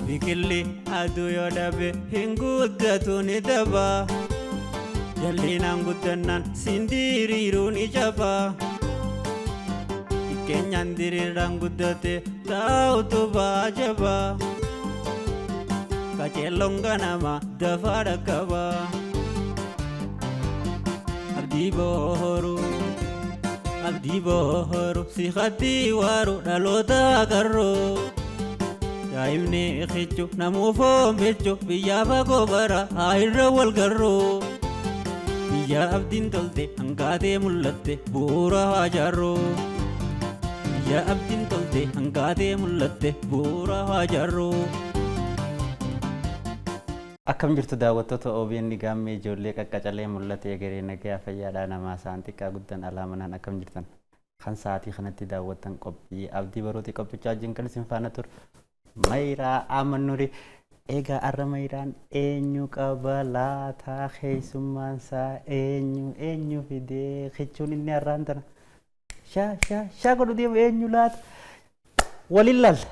biqilli aduu yoo dhabe hin guddatu ni daba jallinaan guddannaan sindiriiruu ni jaba keenyan diriiraan guddate taa'utu baajaba qaceelloon ganama dafaa dhaqqaba abdii boohoru si khadii waaru dhaloota agarroo daa'imni iqichu namuu foombichu biyyaa fagoo bara haa irra wal garroo biyya abdiin tolte hangaatee mul'atte bu'uura haa jaarroo biyya abdiin tolte hangaatee mul'atte bu'uura haa jaarroo. Akkam jirtu daawwattoota OBN gaammee ijoollee qaqqacalee mul'ate egeree nagaa fayyaadhaa namaa isaan xiqqaa guddan alaamanaan akkam jirtan kan sa'aatii kanatti daawwattan qophii abdii barooti qophichaa wajjin kan isin faana ture Mayraa Amannuuri. Egaa arra Mayraan eenyu qaba laataa keessummaan isaa eenyu fidee kichuun inni arraan tana shaa godhu deemu eenyu laata waliin laalla.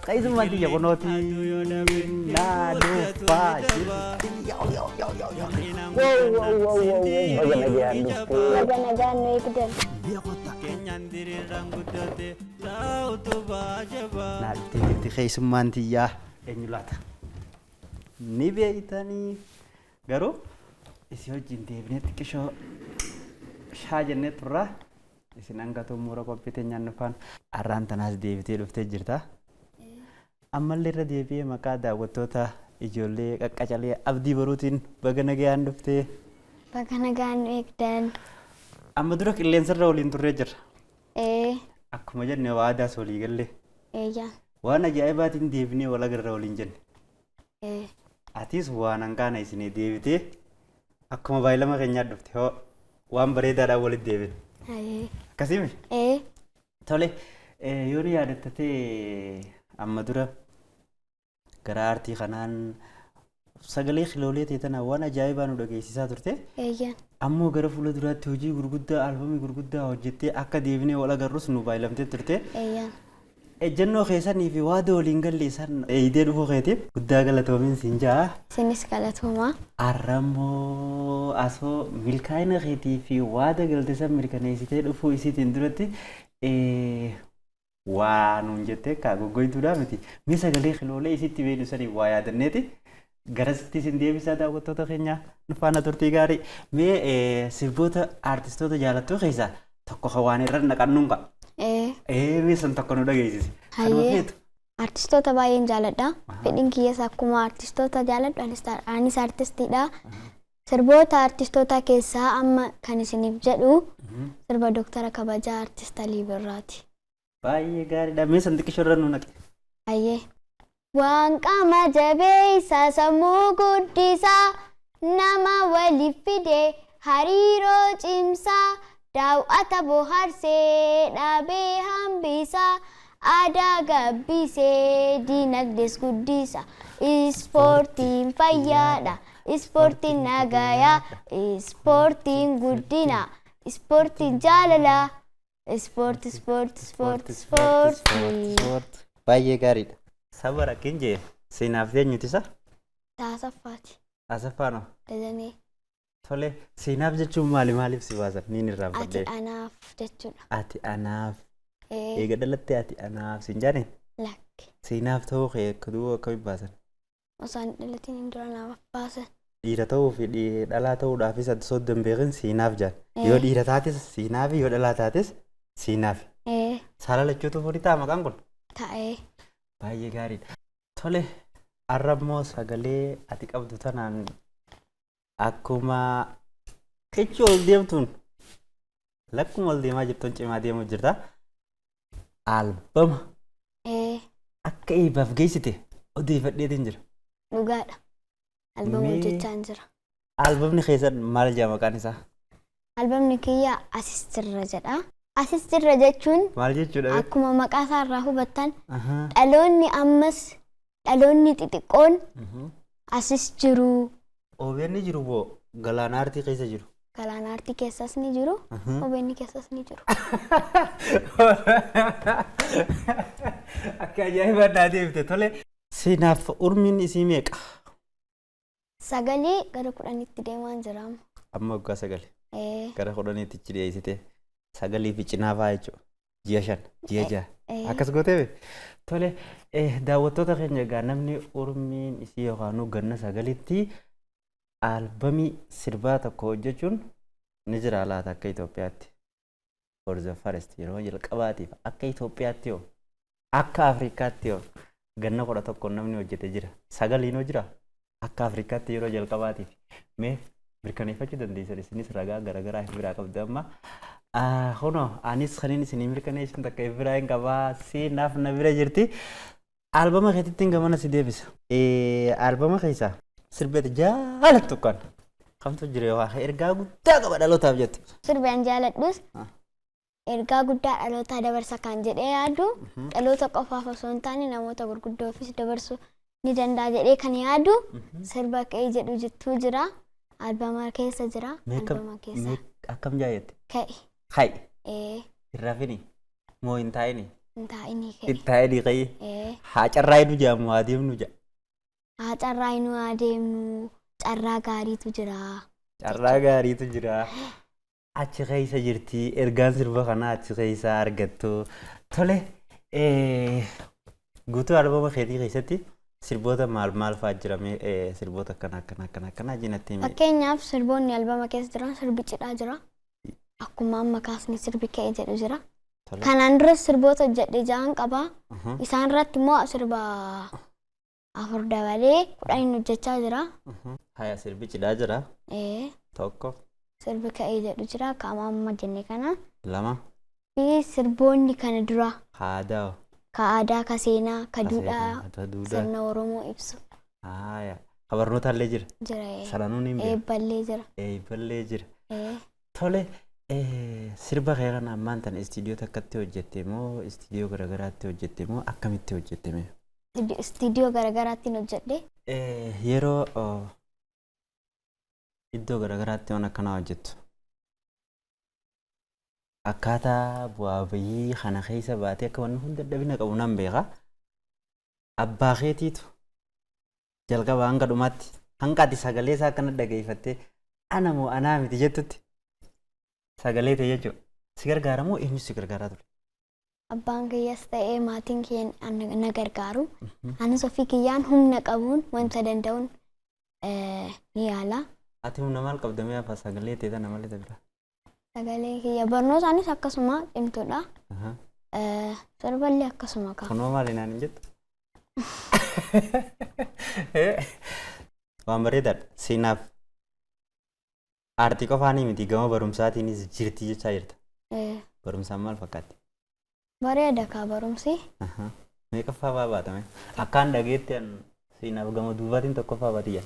Keessummaan xiyya kunooti naaduu faajii. Nagaan nu eegdan. Naaduu jirti keessummaan xiyyaa eenyu laata ni beeytanii garuu isin wajjin deebinee xiqqishoo shaa jennee turraa isin hanga xumura qophii nyaannu faana arraan tanaas deebitee dhuftee jirta. Ammallee irra deebi'ee maqaa daawwattoota ijoollee qaqqacalee abdii baruutiin baga nagaan dhuftee. Baga nagaan nu eegdan. Amma dura qilleensarra waliin turree jirra. Akkuma jenne waadaas walii gallee. Waan ajaa'ibaatiin deebinee wal agarra waliin jenne. Atis waan hanqaana isinii deebitee akkuma baay'ilama keenyaa dhufte hoo waan bareedaadhaan walitti deebine. Akkasimi? Tole yoo ni yaadattatee amma dura gara aartii kanaan sagalee kiloolee teetana waan ajaa'ibaa nu dhageessisaa turte. Ammoo gara fuula duraatti hojii gurguddaa albamii gurguddaa hojjettee akka deebinee wal agarrus nu baay'illamtee turte. Ejjennoo keessanii fi waada waliin galleessan eeyidee dhufuu keetiif guddaa galatoomiin siin jaa. Isinis galatooma. Arramoo asoo milkaa'ina keetii fi waada galteessan mirkaneessitee dhufuu isiitiin duratti waan hunjettee kaa goggoytuudhaa miti. Mee sagalee kiloolee isitti beeksisanii waa yaadanneeti. Garasitti isin deebisaa daawwattoota keenya nu faana turtii gaarii. Mee sirboota aartistoota jaalattuu keessaa tokko hawaan irra naqannuun qabu. Mee san tokko nu dhageessisi. Kanuma feetu. Aartistoota baay'een jaaladha. Fedhiin kiyyaas akkuma aartistoota jaaladhu anis aartistiidha. Sirboota aartistoota keessaa amma kan isiniif jedhu sirba Dooktara Kabajaa Aartist Alii Birraati. Baay'ee gaariidha. Mee san xiqqishoo irra nu naqe. Waan qaama jabeessa sammuu guddisaa nama waliif fide hariiroo cimsaa daawwata bohaarsee dhaabee hambisaa aadaa gabbisee dinagdees guddisa. Ispoortiin fayyaadha, ispoortiin nagayaa, ispoortiin guddina, ispoortiin jaalala, ispoortii. Baay'ee gaariidha. Saba rakkin jee seenaaf eenyuti isa? Taasaffaati. Taasaffaanoo? Dajanee. Tole seenaaf jechuun maaliif si baasan? Niin irraa fadhee. Ati anaaf jechuudha. Ati anaaf. Eega dhalattee ati anaaf siin jaaniin? Lakki. Seenaaf ta'uu kee akkaduu akkamitti baasan? Osaan dhalatiin hin dura naaf baasan. Dhiira ta'uu fi dhalaa ta'uudhaafis ati sooddan beekin siinaaf jaan. Yoo dhiira taates siinaaf yoo dhalaa taates siinaaf. Saala lachuutu furii ta'a maqaan kun? Ta'ee. Baay'ee gaariidha. Tole arrammoo sagalee ati qabdu tanaan akkuma kichuu ol deemtuun lakkuma ol deemaa jirtuun cimaa deemuu jirta. Albama akka eebaaf geessite odeeffadheetiin jira. Dhugaadha. Albama hojjechaan jira. Albamni keessan maal jedha maqaan isaa? Albamni kiyya Asis Jirra jedha. Asis Jirra jechuun maal jechuudha? Akkuma maqaa isaa irraa hubattan dhaloonni ammas dhaloonni xixiqqoon asis jiru. OBN jiru boo galaana aartii keessa jiru. Galaana aartii keessas ni jiru. OBN keessas ni jiru. Akka ajaa'iba deebite tole. Seenaaf urmiin isii meeqa? 9 gara 10tti deemaa jira. Amma waggaa 9. Gara 10tti dhiyeessite 9 fi cinaa fa'aa jechuudha. Ji'a 5, ji'a 6. Akkas gootee tole daawwattoota keenya egaa namni urmiin isii yookaan ganna 9tti albamii sirbaa tokko hojjechuun ni jira laata akka Itoophiyaatti. For the first yeroo jalqabaatiif akka Itoophiyaatti yoo akka Afrikaatti yoo ganna 11 namni hojjete jira. 9 jira akka Afrikaatti yeroo jalqabaatiif mee mirkaneeffachuu dandeessan isinis ragaa garaagaraa biraa qabdu amma. Hono anis kanin isin mirkaneessuun takka biraa hin qabaa seenaaf na bira jirti. Albama keetitti gamana si deebisa. Albama keessa sirbeeti jaalattu kan kamtu jire waa ergaa guddaa qaba dhalootaaf jettu. Sirbaan jaaladhus ergaa guddaa dhalootaa dabarsa kan jedhee yaadu dhaloota qofaaf osoo hin taane namoota gurguddoofis dabarsuu ni danda'a jedhee kan yaadu sirba ka'ee jedhu jettuu jira. Albama keessa jira. Albama keessa. Akkam jaayette? Ka'e. Hai. Irrafini. Moo hin taa'ini? Hin taa'ini ka'e. Hin taa'ini ka'e. Haa carraayinu jaamu adeemnu jaa. Haa carraayinu adeemnu carraa gaariitu jira. Carraa gaariitu jira. Achi keessa jirti ergaan sirba kanaa achi keessa argattu. Tole guutuu albama keetii keessatti sirboota maal fa'aa jirame sirboota akkana jinatti himi. Fakkeenyaaf sirboonni albama keessa jiran sirbi cidhaa jira. Akkuma amma kaasni sirbi ka'e jedhu jira. Kanaan dura sirboota hojjedhe ja'an qaba. Isaan irratti immoo sirba 4 dabalee 10 hojjechaa jira. Haya sirbi cidhaa jira. Tokko. Sirbi ka'e jedhu jira kama amma jenne kana. 2. Fi sirboonni kana dura. Aadaa. Ka aadaa, ka seenaa, ka duudhaa sirna Oromoo ibsu. Haya. Kabarnoota illee jira. Jira. Salanuun hin jira. Eebballee jira. Eebballee jira. Tole sirba kee kana ammaan tan istiidiyoo takkatti hojjette moo istiidiyoo garaagaraatti hojjette moo akkamitti hojjette mee? Istiidiyoo garaagaraatti hojjedhe. Yeroo iddoo garaagaraatti waan akkanaa hojjettu. Akkaataa bu'aa bayii kana keessa baatee akka wanni hunda dadhabina qabu nan beeka. Abbaa keetiitu jalqaba hanga dhumaatti hanga ati sagalee isaa akkana dhageeffattee ana moo anaa miti jettutti sagalee ta'e jechuudha. Si gargaara moo eenyu si gargaaraa ture? Abbaan kiyyaas ta'ee maatiin kiyya na gargaaru. Anis ofii kiyyaan humna qabuun wanta danda'uun ni yaala. Ati humna maal qabdamee afa sagalee ta'e tana malee tabila? Sagalee kiyya barnootaanis akkasuma dhimtuudha. Sirballee akkasuma qaba. Kunoo maali naan hin jettu? Waan bareedaadha. Seenaaf aartii qofaanii miti gama barumsaatiinis jirti jechaa jirta. Barumsaan maal fakkaatti? Bareeda kaa barumsi. Meeqaffaa fa'aa baatame? Akkaan dhageetti seenaaf gama duubaatiin tokkoffaa baatiyya.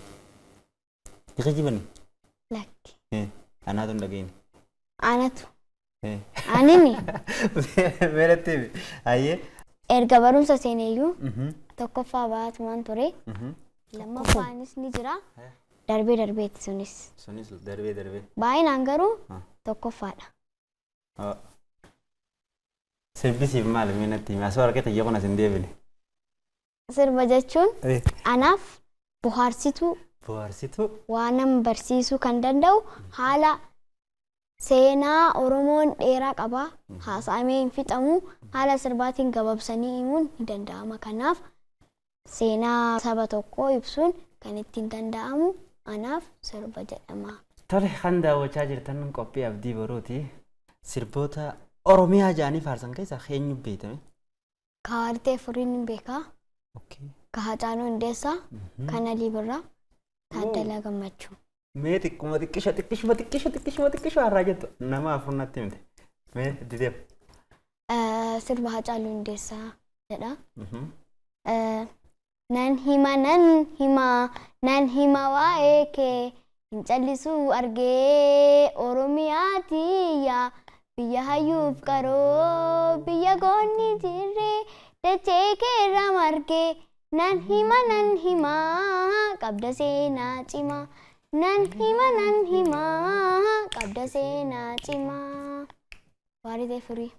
Dhiqee jibani? Lakki. Anaatu hin dhageenye. Anatu. Anini. Meeratti ayyee. Erga barumsa seeneeyyuu tokkoffaa baatumaan ture. Lammaffaanis ni jira. Darbee darbeetti sunis. Sunis darbee. Baay'inaan garuu tokkoffaadha. Sirbisiif maal meenatti himi? Asoo harka xiyya kun as hin deebine. Sirba jechuun anaaf bohaarsituu. Bohaarsituu. Waan nama barsiisuu kan danda'u haala seenaa Oromoon dheeraa qaba. Haasa'amee hin fixamu. Haala sirbaatiin gabaabsanii himuun ni danda'ama. Kanaaf seenaa saba tokkoo ibsuun kan ittiin danda'amu anaaf sirba jedhama. Tole kan daawwachaa jirtan qophii abdii boruuti. Sirboota Oromiyaa ja'anii faarsan keessaa eenyu beekame? Kaartee Furiin hin beekaa. Ka Haacaaluu Hundeessaa. Kan Alii Birraa. Taaddalaa Gammachuu. Mee xiqqishuma har'aa jettu nama afurnatti himte. Mee itti deemu. Sirba Haacaaluu Hundeessaa jedha. Nan hima waa'ee kee hin callisuu argee Oromiyaatiyyaa biyya hayyuuf qaroo biyya goonni jirree dachee keerra margee nan hima qabda seenaa cimaa nan hima qabda seenaa cimaa. Waarii furii.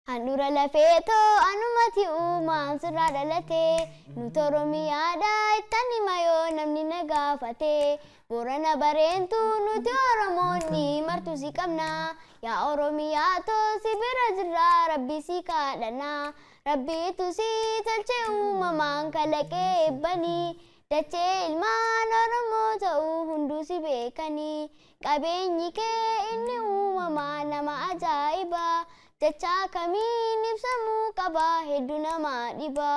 Handhuura lafeetoo anumati uumaan sirraa dhalatee nuti Oromiyaadhaa ittaan hima yoo namni na gaafate. Boorana bareentuu nuti Oromoonni martuu si qabna. Yaa Oromiyaatoo si bira jirraa rabbii si kadhannaa. Rabbiitu si tolchee uumamaan kalaqee eebbanii. Dachee ilmaan Oromoo ta'uu hunduu si beekanii. Qabeenyi kee inni uumamaa nama ajaa'iba. Jechaa kamiin ibsamuu qaba hedduu nama dhiba.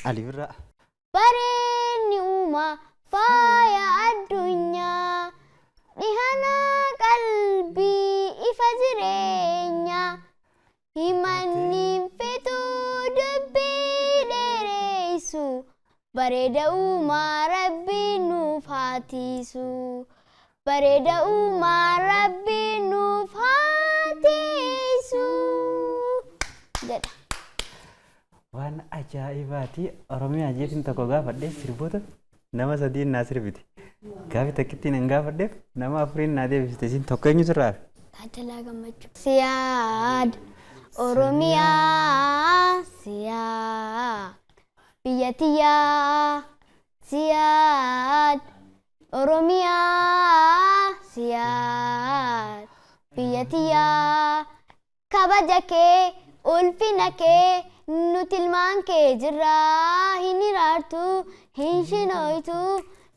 Alibirraa. Bareenni uumaa faaya addunyaa. Dhihana qalbii ifa jireenya. Himanni fituu dubbii dheereessu. Bareeda uumaa rabbiin nuuf haatiisu. Bareeda uumaa rabbiin nuuf haatiisu. Jedha. Waan ajaa'ibaati. Oromiyaa jeetiin tokko gaafadhee sirboota nama sadiin naa sirbiti. Gaafi takkittiin hin gaafadheef nama afuriin naa deebisite isin tokko eenyu sirraa? Taajjalaa Gammachuu. Siyaad Oromiyaa siyaad biyya tiyyaa siyaad Oromiyaa siyaad biyya tiyyaa kabaja kee ulfina kee nuti ilmaan kee jirraa hin hiraartu hin shinooytu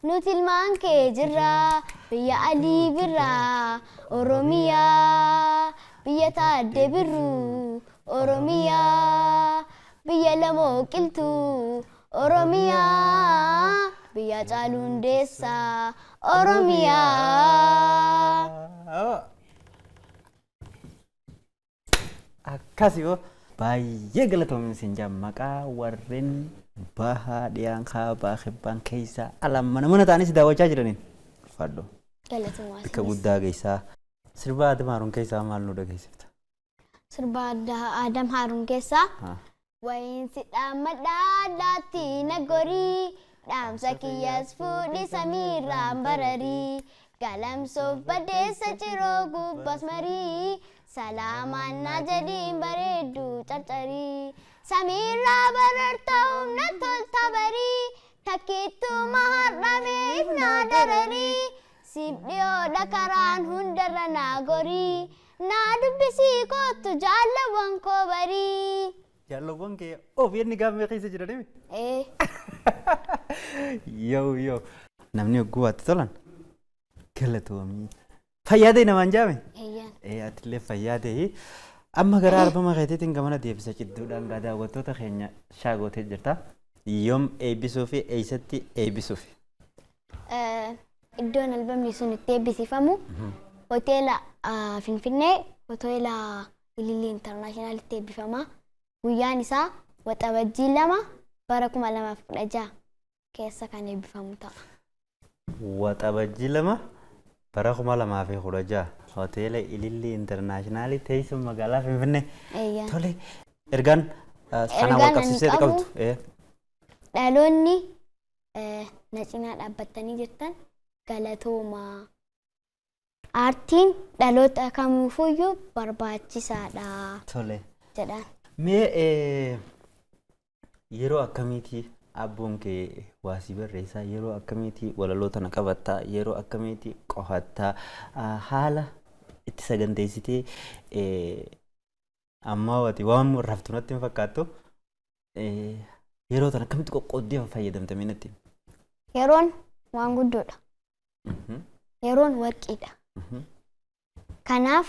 nuti ilmaan kee jirraa biyya Alii Birraa Oromiyaa biyya Taaddee Birruu Oromiyaa biyya Lamoo Qilxuu Oromiyaa biyya Caaluu Hundeessaa Oromiyaa. Akkasii baay'ee galatoomni isin maqaa warreen bahaa dhiyaan kaabaa kibbaan keessaa alam mana ta'anis daawwachaa jiraniin fadho. Galatooma. Bakka guddaa geessaa. Sirba Adam Haruun keessaa maal nu dhageessifta? Sirba Adam Haruun keessaa wayinsi dhaammadhaa daatti nagorii dhaamsa kiyyas fuudhi samiirraan bararii galamsoof baddeessa ciroo gubbas marii salaamaan na jedhiin bareedduu carcarii samiirraa bararta humna tolta barii takkittuu maharrameef naa dararii sibdhiyoodha karaan hundarra naa gorii naa dubbisii kootu jaalawwan koo barii. Jaalawwan kee ofiin gaafame keessa jiranii? Yoo namni hogguu waatti tolan galatoomii. Fayyaadee namaan jaame? Atillee fayyaadee amma gara albama keetiitiin gamana deebisa cidduudhaan gaa daawwattoota keenya shaagootee jirta. Yoom eebbisuu fi eessatti eebbisuuf? Iddoon albamni sun itti eebbisifamu hoteela Finfinnee hoteela Ilillii Intarnaashinaalitti eebbifama. Guyyaan isaa waxabajjii 2 bara 2016 keessa kan eebbifamu ta'a. Waxabajjii 2 bara 2016 hoteela Ilillii Intarnaashinaali teessoo magaalaa Finfinnee. Tole ergaan sana wal qabsiisee qabdu. Dhaloonni na cinaa dhaabbatanii jirtan galatoomaa. Aartiin dhaloota kamiifuyyuu barbaachisaadha. Tole. Jedhaan. Mee yeroo akkamiitii abboon kee waasii barreessaa yeroo akkamiitii walaloota na qabattaa yeroo akkamiitii qofattaa haala itti saganteessitee amma waan raftu natti hin fakkaattu yeroo tan akkamitti qoqqooddee fayyadamtamee natti? Yeroon waan guddoodha. Yeroon warqiidha. Kanaaf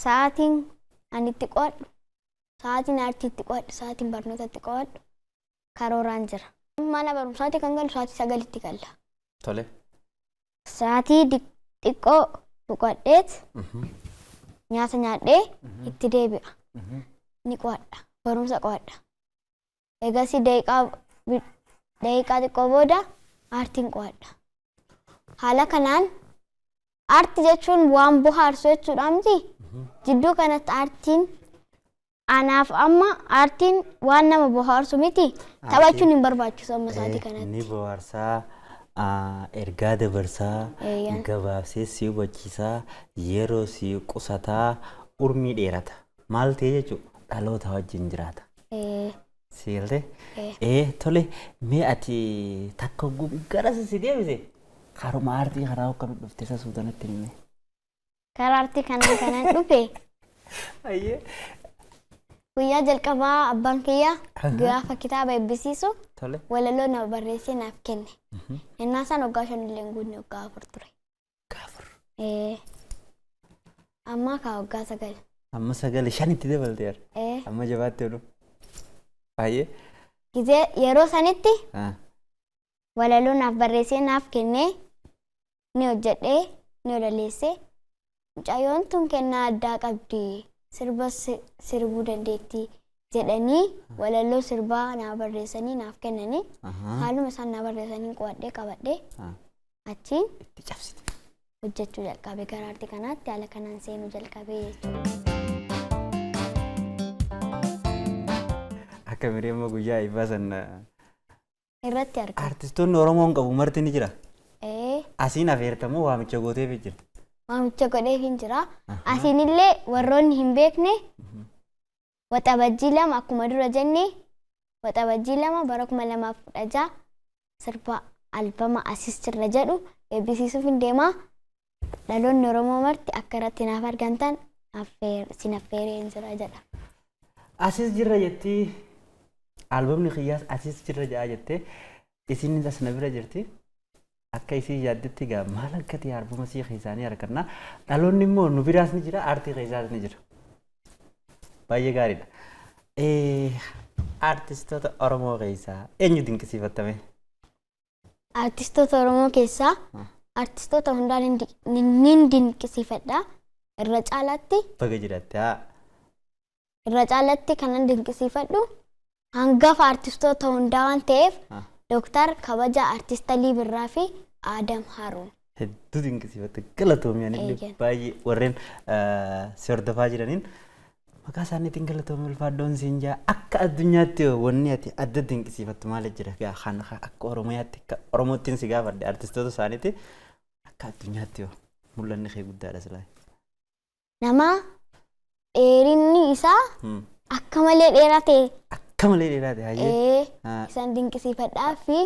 sa'aatiin ani itti qo'adhu sa'aatiin aartii itti qo'adhu sa'aatiin barnoota itti qo'adhu karooraan jira. Mana barumsaatti kan galu sa'aatii 9tti galla. Tole. Sa'aatii xiqqoo boqodheet nyaata nyaadhee itti deebi'a. Ni qo'adha. Barumsa qo'adha. Eegasii daqiiqaa xiqqoo booda aartiin qo'adha. Haala kanaan aartii jechuun waan bohaarsu jechuudha miti. Jidduu kanatti aartiin anaaf amma aartiin waan nama bohaarsu miti taphachuun hin barbaachisu amma sa'aatii kanatti. Ni bohaarsaa ergaa dabarsaa gabaabsee si hubachiisaa yeroo si qusataa urmii dheerata maal ta'e jechuudha dhaloota wajjin jiraata. Siilte tole mee ati takka garas si deebise karuma aartii karaa akkamitti dhufte isa suutanatti himne. Karaa aartii kanaan dhufe. Guyyaa jalqabaa abbaan kiyyaa gaafa kitaaba eebbisiisu walaloo na barreessee naaf kenne. Innaa isaan waggaa 5 illee guutne waggaa 4 ture. Amma kaa waggaa 9. Amma 9 5 dabalteera. Amma jabaatti oolu. Baay'ee. Gizee yeroo sanitti walaloo naaf barreessee naaf kennee ni hojjedhee ni walaleessee mucayyoon tun kennaa addaa qabdi. Sirba sirbuu dandeetti jedhanii walaloo sirbaa naa barreessanii naaf kennanii haaluma isaan naa barreessanii qo'adhee qabadhee achiin itti cabsite hojjechuu jalqabe gara aartii kanaatti haala kanaan seenuu jalqabee jechuudha. Akka Miriyamoo guyyaa eebbaa sana irratti argama. Artistoonni Oromoon qabu marti ni jira. Asiin afeertamoo waamicha gooteef jira. Waamicha godheef hin jira. Asiinillee warroonni hin beekne waxabajjii 2 akkuma dura jenne waxabajjii 2 bara 2016 sirba albama Asis Jirra jedhu eebbisiisuuf hin deema. Dhaloonni Oromoo marti akka irratti naaf argantan sin affeeree hin jira jedha. Asis Jirra jetti albamni kiyyaas Asis Jirra jedha jettee isin as na bira jirti. Akka isii yaaddetti gaa maal akka ta'e albama sii keessaanii arganna. Dhaloonni immoo nu biraas ni jira, aartii keessaas ni jira. Baay'ee gaariidha. Aartistoota Oromoo keessaa eenyu dinqisiifattame? Aartistoota Oromoo keessaa aartistoota hundaan ni dinqisiifadha. Irra caalaatti baga jiraatti irra caalaatti kanan dinqisiifadhu hangafa aartistoota hundaa waan ta'eef Dooktar Kabaja Aartist Alii Birraa fi Adam Haruun. Hedduu dinqisiifatte galatoomii ani baay'ee warreen si hordofaa jiraniin maqaa isaaniitiin galatoomii ulfaaddoon siin jaa akka addunyaatti wanni ati adda dinqisiifattu maal jira kan akka Oromiyaatti akka Oromoottiin si gaafadhe aartistoota isaaniitti akka addunyaatti mul'anni kee guddaadha silaa. Nama dheerinni isaa akka malee dheeraa ta'e. Akka malee dheeraa ta'e. Isaan dinqisiifadhaa fi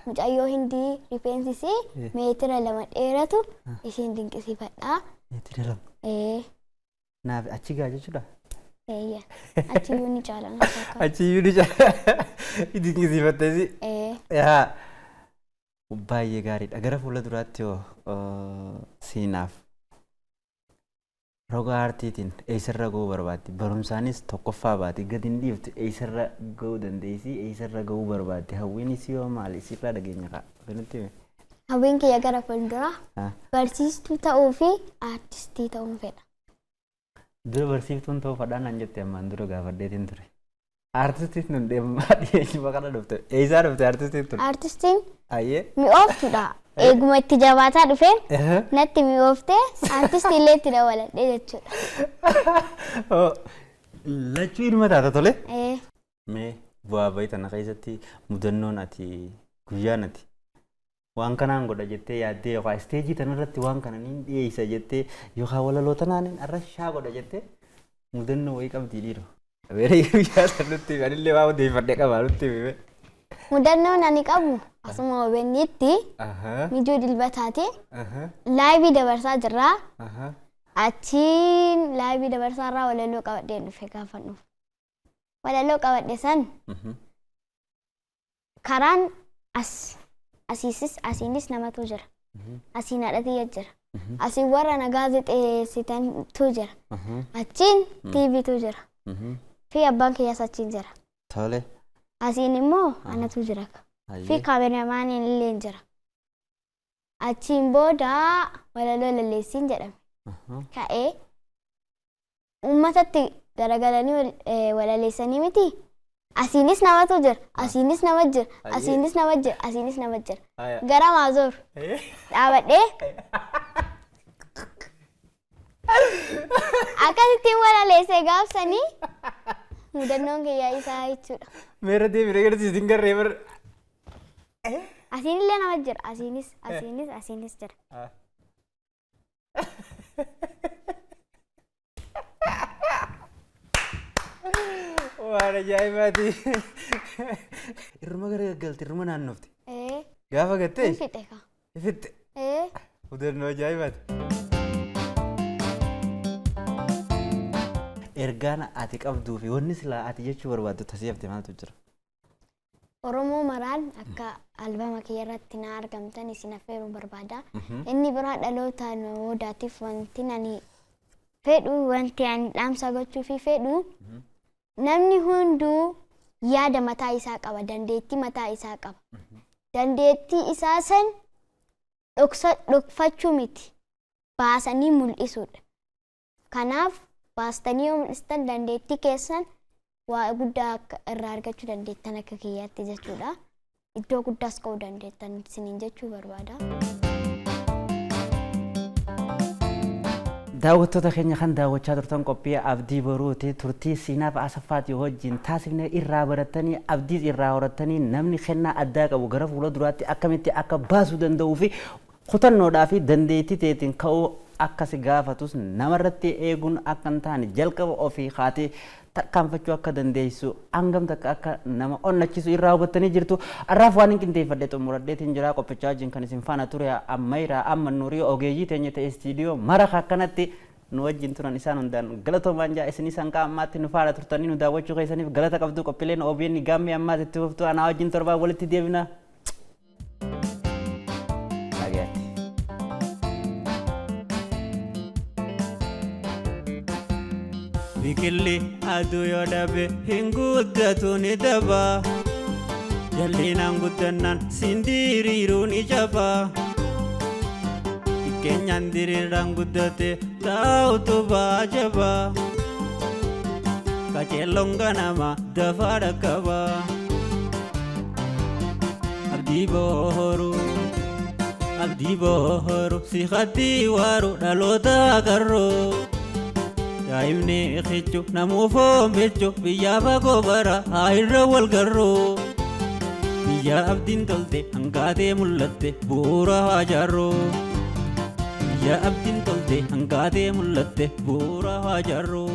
mucayyoo Hindii rifeensisii meetira 2 dheeratu isiin dinqisiifadhaa. Meetira 2. Naaf achi gaa jechuudha. Achiyyuu ni caala. Achiyyuu ni caala. Dinqisiifatteesi. Baay'ee gaariidha. Gara fuula duraatti siinaaf roga aartiitiin eessarra ga'uu barbaaddi. Barumsaanis tokkoffaa baati. Gadi hin dhiiftu eessarra ga'uu dandeessi. Eessarra ga'uu barbaaddi. Hawwiin isii yoo maali? Isirraa dhageenya ka'a. Hawwiin kiyya gara fuulduraa barsiistuu ta'uu fi aartistii ta'uun fedha. Dura barsiiftuun ta'uu fedhaa naan jette ammaan dura gaafadheetiin ture. Aartistiin nun deemaa dhiyeenya kana dhufte. Eessaa dhufte aartistiin ture? Aartistiin mi'ooftudha. Eeguma itti jabaataa dhufeen natti mi'ooftee aartistii illee itti dabaladhee jechuudha. Lachuu ilma taata tole? Mee bu'aa bayii tana keessatti mudannoon ati guyyaan ati waan kanaan godha jettee yaaddee yookaan isteejii tanarratti waan kana niin dhiyeessa jettee yookaan walaloo tanaan arrashaa godha jettee mudannoo wayii qabdii dhiiroo. Abeeree guyyaa sanatti anillee waan odeeffadhee qabaa nutti himee. Mudannoon ani qabu asuma OBN'tti mijuu dilbataati. Laayivii dabarsaa jirraa. Achiin laayivii dabarsaarraa walaloo qabadhee dhufe gaafa dhufu. Walaloo qabadhe san karaan asiinis namatu jira. Asiin haadhatii jira. Asiin warra nagaa zixeessitantu jira. Achiin TVtu jira. Fi abbaan kiyyaas achiin jira. Tole. Asiin immoo anatu jira. Fi kaameraamaaniin illee jira. Achiin booda walaloo lalleessiin jedhame. Ka'ee uummatatti garagalanii walaleessanii miti. Asiinis namatu jira. Asiinis nama jira. Asiinis nama jira. Asiinis nama jira. Gara maazoor dhaabadhee akkasittiin walaleessee gaafsanii Mudannoon kiyyaa isaa jechuudha. Meera deebiin agarsiisu hin garree bar. Asiin illee nama jira. Asiinis jira. Waan ajaa'ibaati. Irma gara gaggalti, irma naannofti. Gaafa gattee? Fixe ka. Fixe. Mudannoo ajaa'ibaati. Ergaan ati qabduu fi wanni silaa ati jechuu barbaaddu tasii hafte maaltu jira? Oromoo maraan akka albama kiyya irratti na argamtan isin affeeruu barbaada. Inni biraa dhaloota namootaatiif wanti ani fedhu wanti ani dhaamsa gochuu fi fedhu namni hunduu yaada mataa isaa qaba, dandeettii mataa isaa qaba. Dandeettii isaa san dhokfachuu miti, baasanii mul'isuudha. Kanaaf baastanii yoo mul'istan dandeettii keessan waa guddaa irraa argachuu dandeettan akka kiyyaatti jechuudha. Iddoo guddaas ka'uu dandeettan isiniin jechuu barbaada. Daawwattoota keenya kan daawwachaa turtan qophii abdii boruuti turtii siinaaf asaffaati wajjin taasifne irraa baratanii abdiis irraa horatanii namni kennaa addaa qabu gara fuula duraatti akkamitti akka baasuu danda'uu fi kutannoodhaa fi dandeettii teetiin ka'uu akkas gaafatus namarratti eeguun akka hin taane jalqaba ofii kaatee tarkaanfachuu akka dandeessu hangam takka akka nama onnachiisu irraa hubattanii jirtu. Arraaf waan hin qindeeffadhe xumuradheetiin jira qophichaa wajjin kan isin faana ture ammayraa amma nuurii ogeeyyii teenya ta'e istiidiyoo mara akkanatti nu wajjin turan isaan hundaan galatoomaan jaa isin isaan qaamaatti nu faana turtanii nu daawwachuu keessaniif galata qabdu qophiileen OBN gaammee ammaas itti fuftu anaa wajjin torbaan walitti deebina. Biqilli aduu yoo dhabe hin guddatu ni daba. Jallinaan guddannaan sindiriiruu ni jaba. Keenyan diriiraan guddate taa'utu baajaba. Qaceelloon ganama dafaa dhaqqaba. Abdii booru si hatti waaru dhaloota agarroo. Daa'imni xiqqoo namuufoo michuu biyya fagoo bara irra wal garroo. Biyya abdiin tolte hangaatee mul'atte bu'uura hajaarroo. Biyya abdiin tolte hangaatee mul'atte bu'uura hajaarroo.